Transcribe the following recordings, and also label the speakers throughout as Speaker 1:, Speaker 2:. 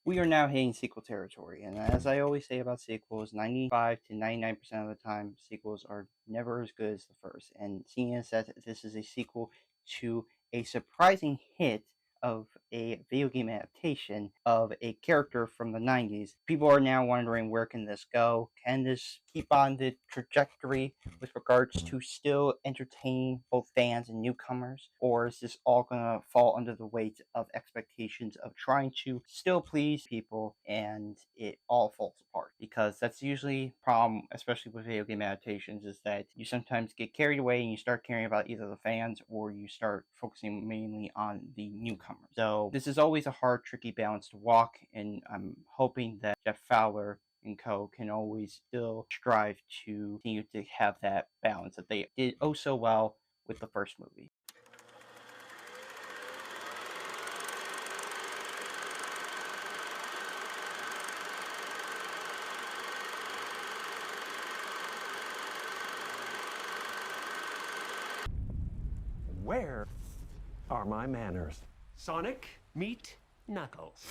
Speaker 1: We are now hitting sequel territory, and as I always say about sequels, 95 to 99% of the time, sequels are never as good as the first. And seeing as that this is a sequel to a surprising hit of a video game adaptation of a character from the 90s, people are now wondering, where can this go? Can this keep on the trajectory with regards to still entertaining both fans and newcomers? Or is this all going to fall under the weight of expectations of trying to still please people and it all falls apart? Because that's usually a problem, especially with video game adaptations, is that you sometimes get carried away and you start caring about either the fans or you start focusing mainly on the newcomers. So this is always a hard, tricky balance to walk, and I'm hoping that Jeff Fowler and co can always still strive to continue to have that balance that they did oh so well with the first movie.
Speaker 2: Where are my manners?
Speaker 3: Sonic, meet Knuckles.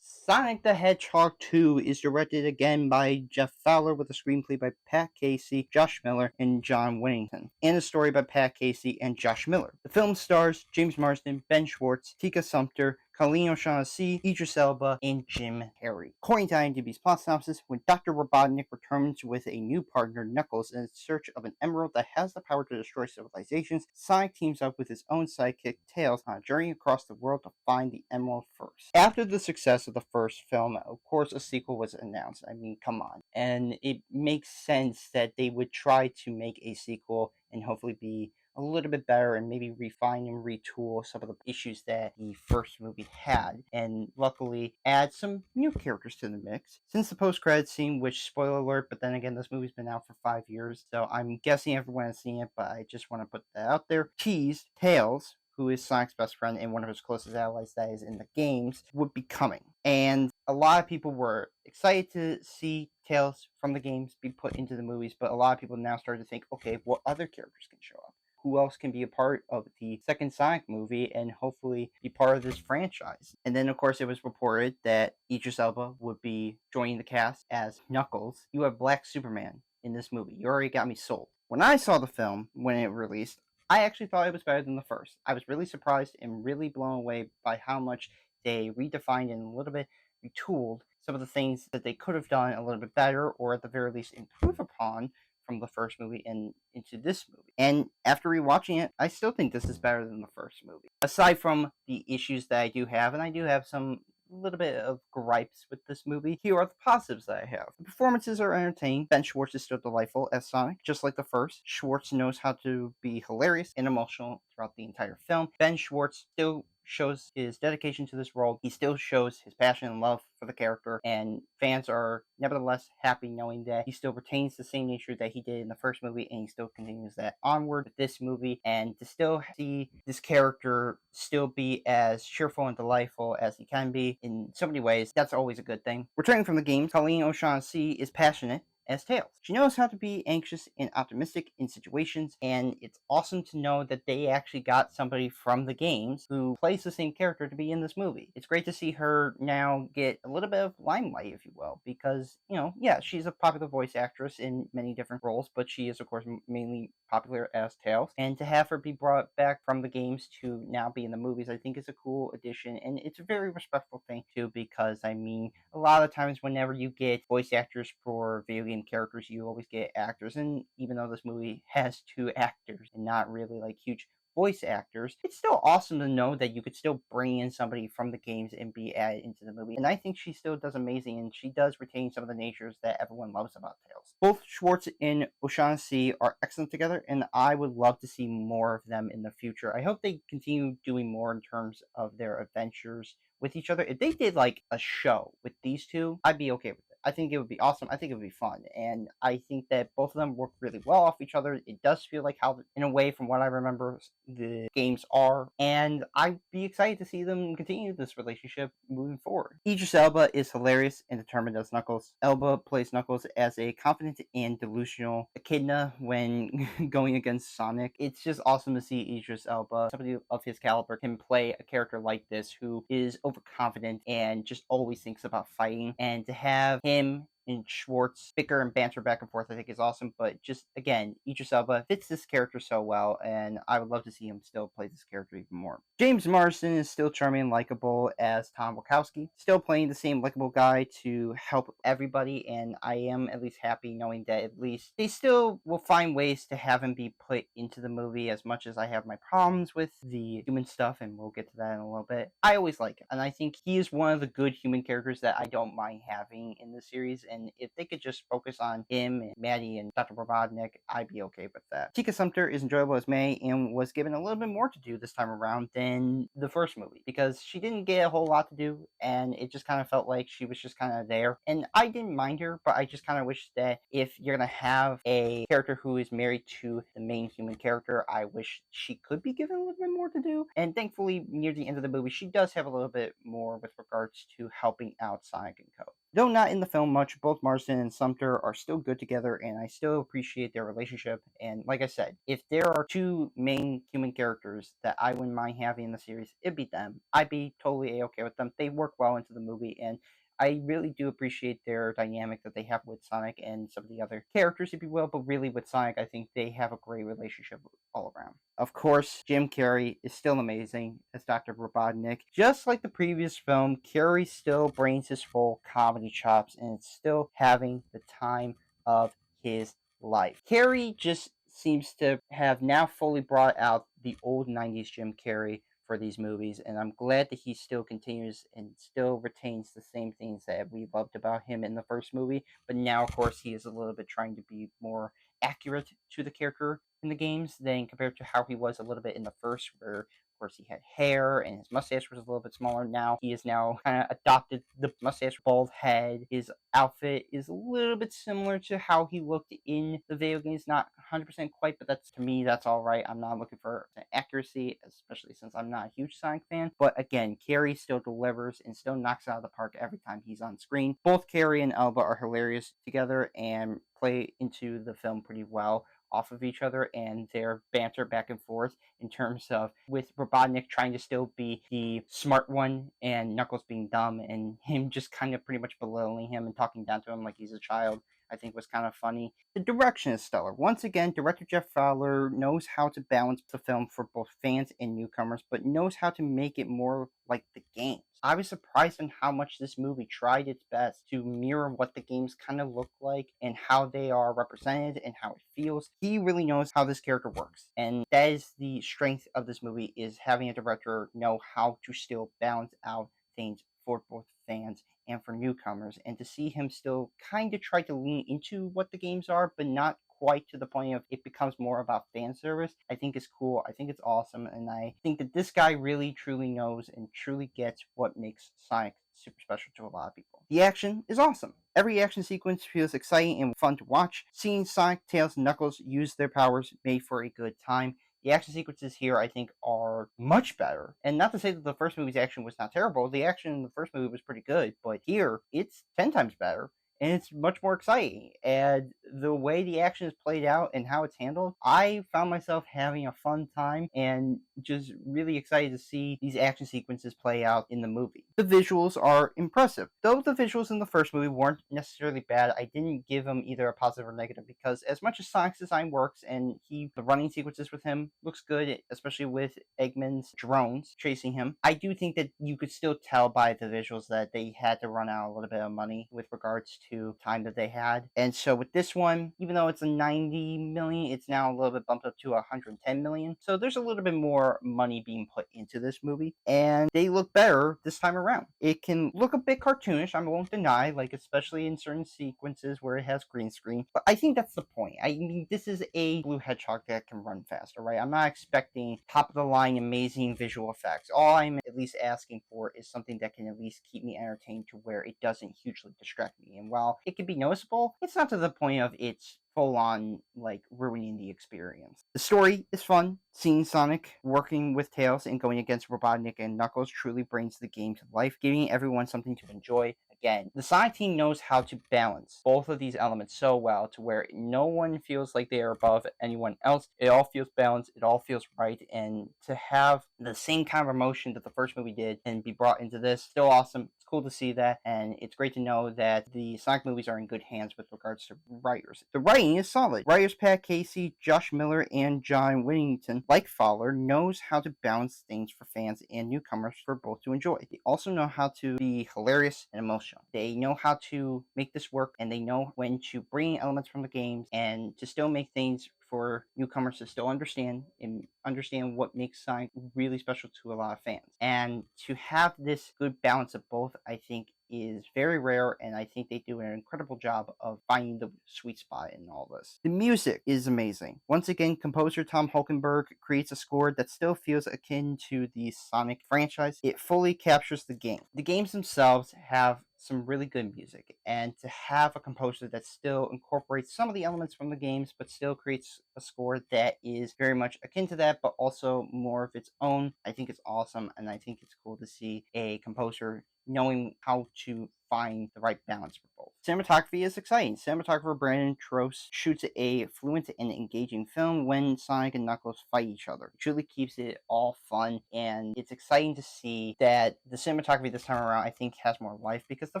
Speaker 1: Sonic the Hedgehog 2 is directed again by Jeff Fowler with a screenplay by Pat Casey, Josh Miller, and John Whittington, and a story by Pat Casey and Josh Miller. The film stars James Marsden, Ben Schwartz, Tika Sumpter, Colleen Idris Elba, and Jim Carrey. According to IMDb's plot synopsis, when Dr. Robotnik returns with a new partner, Knuckles, in search of an emerald that has the power to destroy civilizations, Sonic teams up with his own sidekick, Tails, on a journey across the world to find the emerald first. After the success of the first film, of course, a sequel was announced. I mean, come on. And it makes sense that they would try to make a sequel and hopefully be a little bit better and maybe refine and retool some of the issues that the first movie had, and luckily add some new characters to the mix. Since the post-credits scene, which, spoiler alert, but then again, this movie's been out for 5 years, so I'm guessing everyone has seen it, but I just want to put that out there, teased Tails, who is Sonic's best friend and one of his closest allies that is in the games, would be coming. And a lot of people were excited to see Tails from the games be put into the movies, but a lot of people now started to think, okay, what other characters can show up? Who else can be a part of the second Sonic movie and hopefully be part of this franchise? And then, of course, it was reported that Idris Elba would be joining the cast as Knuckles. You have Black Superman in this movie. You already got me sold. When I saw the film, when it released, I actually thought it was better than the first. I was really surprised and really blown away by how much they redefined and a little bit retooled some of the things that they could have done a little bit better, or at the very least improve upon from the first movie and into this movie. And after rewatching it, I still think this is better than the first movie. Aside from the issues that I do have, and I do have some little bit of gripes with this movie, here are the positives that I have. The performances are entertaining. Ben Schwartz is still delightful as Sonic, just like the first. Schwartz knows how to be hilarious and emotional throughout the entire film. Ben Schwartz still shows his dedication to this role. He still shows his passion and love for the character, and fans are nevertheless happy knowing that he still retains the same nature that he did in the first movie, and he still continues that onward with this movie, and to still see this character still be as cheerful and delightful as he can be in so many ways, that's always a good thing. Returning from the game, Colleen O'Shaughnessy is passionate as Tails. She knows how to be anxious and optimistic in situations, and it's awesome to know that they actually got somebody from the games who plays the same character to be in this movie. It's great to see her now get a little bit of limelight, if you will, because, yeah, she's a popular voice actress in many different roles, but she is, of course, mainly popular as Tails, and to have her be brought back from the games to now be in the movies, I think is a cool addition, and it's a very respectful thing, too, because, I mean, a lot of times whenever you get voice actors for video game characters, you always get actors, and even though this movie has 2 actors and not really like huge voice actors, it's still awesome to know that you could still bring in somebody from the games and be added into the movie. And I think she still does amazing, and she does retain some of the natures that everyone loves about Tails. Both Schwartz and O'Shaughnessy are excellent together, and I would love to see more of them in the future. I hope they continue doing more in terms of their adventures with each other. If they did like a show with these two, I'd be okay with it. I think it would be awesome. I think it would be fun. And I think that both of them work really well off each other. It does feel like how, in a way, from what I remember, the games are. And I'd be excited to see them continue this relationship moving forward. Idris Elba is hilarious and determined as Knuckles. Elba plays Knuckles as a confident and delusional echidna when going against Sonic. It's just awesome to see Idris Elba, somebody of his caliber, can play a character like this who is overconfident and just always thinks about fighting. And to have him and Schwartz bicker and banter back and forth, I think is awesome. But just again, Idris Elba fits this character so well, and I would love to see him still play this character even more. James Marsden is still charming and likable as Tom Wachowski, still playing the same likable guy to help everybody, and I am at least happy knowing that at least they still will find ways to have him be put into the movie. As much as I have my problems with the human stuff, and we'll get to that in a little bit, I always like him, and I think he is one of the good human characters that I don't mind having in the series. And if they could just focus on him and Maddie and Dr. Robotnik, I'd be okay with that. Tika Sumpter is enjoyable as May and was given a little bit more to do this time around than the first movie because she didn't get a whole lot to do and it just kind of felt like she was just kind of there. And I didn't mind her, but I just kind of wish that if you're going to have a character who is married to the main human character, I wish she could be given a little bit more to do. And thankfully, near the end of the movie, she does have a little bit more with regards to helping out Sonic and Co. Though not in the film much, both Marsden and Sumpter are still good together, and I still appreciate their relationship. And like I said, if there are two main human characters that I wouldn't mind having in the series, it'd be them. I'd be totally okay with them. They work well into the movie, and I really do appreciate their dynamic that they have with Sonic and some of the other characters, if you will, but really with Sonic, I think they have a great relationship all around. Of course, Jim Carrey is still amazing as Dr. Robotnik. Just like the previous film, Carrey still brings his full comedy chops and is still having the time of his life. Carrey just seems to have now fully brought out the old 90s Jim Carrey for these movies, and I'm glad that he still continues and still retains the same things that we loved about him in the first movie, but now of course he is a little bit trying to be more accurate to the character in the games than compared to how he was a little bit in the first, where of course he had hair and his mustache was a little bit smaller. Now he has now kind of adopted the mustache, bald head. His outfit is a little bit similar to how he looked in the video games, not 100% quite, but that's, to me, that's all right. I'm not looking for accuracy, especially since I'm not a huge Sonic fan. But again, Carrey still delivers and still knocks it out of the park every time he's on screen. Both Carrey and Elba are hilarious together and play into the film pretty well off of each other, and their banter back and forth in terms of with Robotnik trying to still be the smart one and Knuckles being dumb, and him just kind of pretty much belittling him and talking down to him like he's a child, I think was kind of funny. The direction is stellar. Once again, director Jeff Fowler knows how to balance the film for both fans and newcomers, but knows how to make it more like the games. I was surprised on how much this movie tried its best to mirror what the games kind of look like and how they are represented and how it feels. He really knows how this character works, and that is the strength of this movie, is having a director know how to still balance out things for both fans and for newcomers, and to see him still kind of try to lean into what the games are, but not quite to the point of it becomes more about fan service, I think is cool. I think it's awesome, and I think that this guy really truly knows and truly gets what makes Sonic super special to a lot of people. The action is awesome. Every action sequence feels exciting and fun to watch. Seeing Sonic, Tails, and Knuckles use their powers made for a good time. The action sequences here, I think, are much better. And not to say that the first movie's action was not terrible. The action in the first movie was pretty good. But here, it's 10 times better. And it's much more exciting. And the way the action is played out and how it's handled, I found myself having a fun time and just really excited to see these action sequences play out in the movie. The visuals are impressive. Though the visuals in the first movie weren't necessarily bad, I didn't give them either a positive or negative, because as much as Sonic's design works and the running sequences with him looks good, especially with Eggman's drones chasing him, I do think that you could still tell by the visuals that they had to run out a little bit of money with regards to time that they had. And so with this one, even though it's a 90 million, it's now a little bit bumped up to 110 million. So there's a little bit more money being put into this movie, and they look better this time around. It can look a bit cartoonish, I won't deny, like especially in certain sequences where it has green screen, but I think that's the point. I mean, this is a blue hedgehog that can run faster, right? I'm not expecting top of the line amazing visual effects. All I'm at least asking for is something that can at least keep me entertained to where it doesn't hugely distract me. And while it can be noticeable, it's not to the point of it's full on like ruining the experience. The story is fun. Seeing Sonic working with Tails and going against Robotnik and Knuckles truly brings the game to life, giving everyone something to enjoy. Again, the Sonic team knows how to balance both of these elements so well to where no one feels like they are above anyone else. It all feels balanced, it all feels right, and to have the same kind of emotion that the first movie did and be brought into this, still awesome. It's cool to see that, and it's great to know that the Sonic movies are in good hands with regards to writers. The writing is solid. Writers Pat Casey, Josh Miller, and John Whittington, like Fowler, knows how to balance things for fans and newcomers for both to enjoy. They also know how to be hilarious and emotional. They know how to make this work, and they know when to bring elements from the games and to still make things for newcomers to still understand and understand what makes Sonic really special to a lot of fans. And to have this good balance of both, I think, is very rare, and I think they do an incredible job of finding the sweet spot in all this. The music is amazing. Once again, composer Tom Holkenberg creates a score that still feels akin to the Sonic franchise. It fully captures the game. The games themselves have some really good music, and to have a composer that still incorporates some of the elements from the games but still creates a score that is very much akin to that but also more of its own, I think it's awesome, and I think it's cool to see a composer knowing how to find the right balance for both. Cinematography is exciting. Cinematographer Brandon Trost shoots a fluent and engaging film when Sonic and Knuckles fight each other. It truly keeps it all fun, and it's exciting to see that the cinematography this time around I think has more life, because the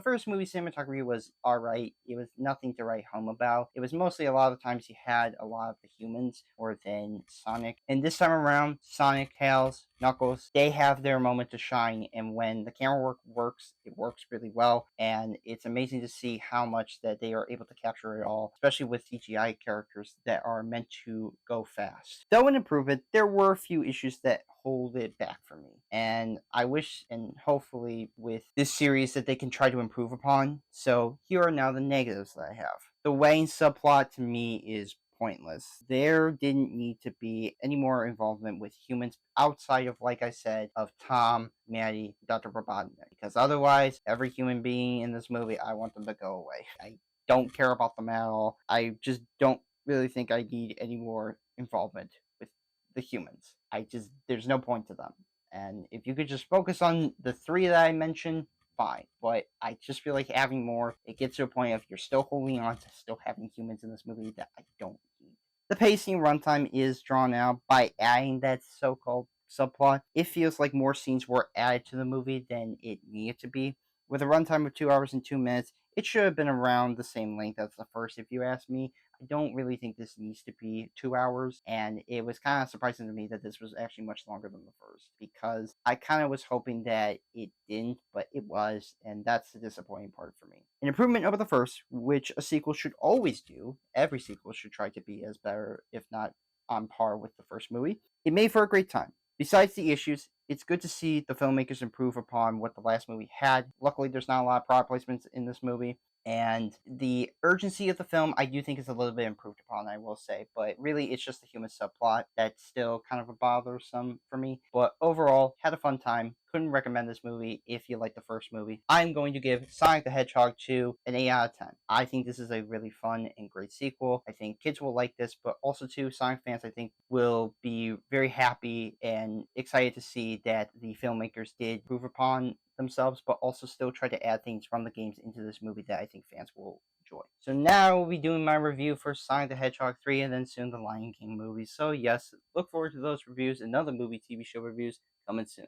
Speaker 1: first movie cinematography was alright. It was nothing to write home about. It was mostly a lot of times you had a lot of the humans more than Sonic. And this time around, Sonic, Tails, Knuckles, they have their moment to shine, and when the camera work works, it works really well, and it's amazing to see how much that they are able to capture it all, especially with CGI characters that are meant to go fast. Though an improvement, there were a few issues that hold it back for me, and I wish and hopefully with this series that they can try to improve upon. So here are now the negatives that I have. The Wayne subplot to me is pointless. There didn't need to be any more involvement with humans outside of, like I said, of Tom, Maddie, Dr. Robotnik, because otherwise, every human being in this movie, I want them to go away. I don't care about them at all. I just don't really think I need any more involvement with the humans. There's no point to them. And if you could just focus on the three that I mentioned, fine. But I just feel like having more, it gets to a point of you're still holding on to still having humans in this movie that I don't need. The pacing runtime is drawn out by adding that so-called subplot. It feels like more scenes were added to the movie than it needed to be. With a runtime of 2 hours and 2 minutes, it should have been around the same length as the first, if you ask me. I don't really think this needs to be 2 hours, and it was kind of surprising to me that this was actually much longer than the first, because I kind of was hoping that it didn't, but it was, and that's the disappointing part for me. An improvement over the first, which a sequel should always do. Every sequel should try to be as better, if not on par with the first movie. It made for a great time. Besides the issues, it's good to see the filmmakers improve upon what the last movie had. Luckily, there's not a lot of product placements in this movie, and the urgency of the film I do think is a little bit improved upon, I will say, but really it's just the human subplot that's still kind of a bothersome for me. But overall, had a fun time. Couldn't recommend this movie if you like the first movie. I'm going to give Sonic the Hedgehog 2 an 8 out of 10. I think this is a really fun and great sequel. I think kids will like this, but also too, Sonic fans I think will be very happy and excited to see that the filmmakers did improve upon themselves, but also still try to add things from the games into this movie that I think fans will enjoy. So now we'll be doing my review for Sonic the Hedgehog 3 and then soon the Lion King movie. So yes, look forward to those reviews and other movie TV show reviews coming soon.